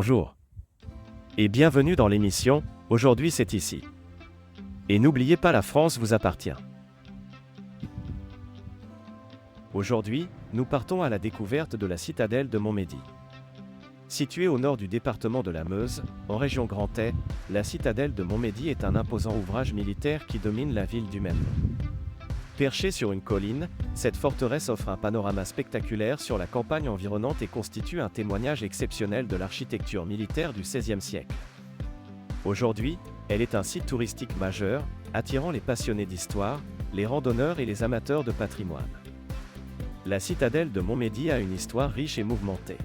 Bonjour. Et bienvenue dans l'émission « Aujourd'hui c'est ici ». Et n'oubliez pas, la France vous appartient. Aujourd'hui, nous partons à la découverte de la citadelle de Montmédy. Située au nord du département de la Meuse, en région Grand Est, la citadelle de Montmédy est un imposant ouvrage militaire qui domine la ville du même nom. Perchée sur une colline, cette forteresse offre un panorama spectaculaire sur la campagne environnante et constitue un témoignage exceptionnel de l'architecture militaire du XVIe siècle. Aujourd'hui, elle est un site touristique majeur, attirant les passionnés d'histoire, les randonneurs et les amateurs de patrimoine. La citadelle de Montmédy a une histoire riche et mouvementée.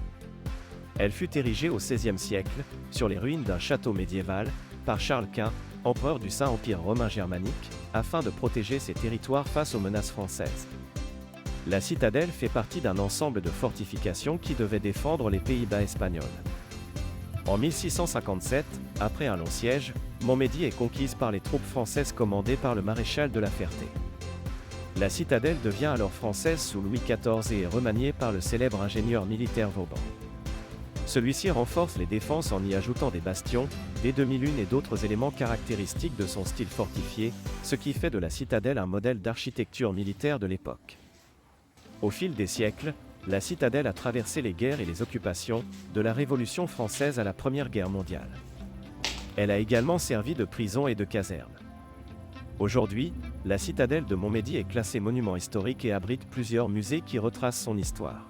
Elle fut érigée au XVIe siècle, sur les ruines d'un château médiéval, par Charles Quint, empereur du Saint-Empire romain germanique, afin de protéger ses territoires face aux menaces françaises. La citadelle fait partie d'un ensemble de fortifications qui devaient défendre les Pays-Bas espagnols. En 1657, après un long siège, Montmédy est conquise par les troupes françaises commandées par le maréchal de La Ferté. La citadelle devient alors française sous Louis XIV et est remaniée par le célèbre ingénieur militaire Vauban. Celui-ci renforce les défenses en y ajoutant des bastions, des demi-lunes et d'autres éléments caractéristiques de son style fortifié, ce qui fait de la citadelle un modèle d'architecture militaire de l'époque. Au fil des siècles, la citadelle a traversé les guerres et les occupations, de la Révolution française à la Première Guerre mondiale. Elle a également servi de prison et de caserne. Aujourd'hui, la citadelle de Montmédy est classée monument historique et abrite plusieurs musées qui retracent son histoire.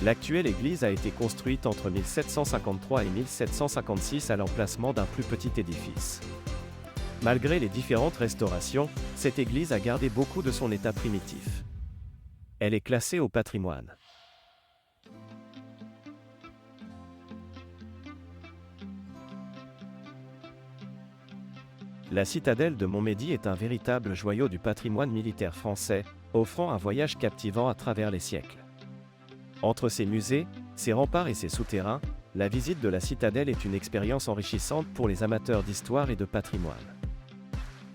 L'actuelle église a été construite entre 1753 et 1756 à l'emplacement d'un plus petit édifice. Malgré les différentes restaurations, cette église a gardé beaucoup de son état primitif. Elle est classée au patrimoine. La citadelle de Montmédy est un véritable joyau du patrimoine militaire français, offrant un voyage captivant à travers les siècles. Entre ses musées, ses remparts et ses souterrains, la visite de la citadelle est une expérience enrichissante pour les amateurs d'histoire et de patrimoine.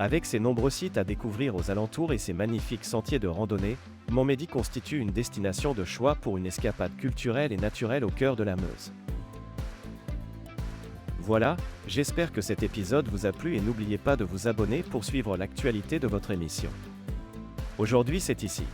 Avec ses nombreux sites à découvrir aux alentours et ses magnifiques sentiers de randonnée, Montmédy constitue une destination de choix pour une escapade culturelle et naturelle au cœur de la Meuse. Voilà, j'espère que cet épisode vous a plu et n'oubliez pas de vous abonner pour suivre l'actualité de votre émission. Aujourd'hui c'est ici.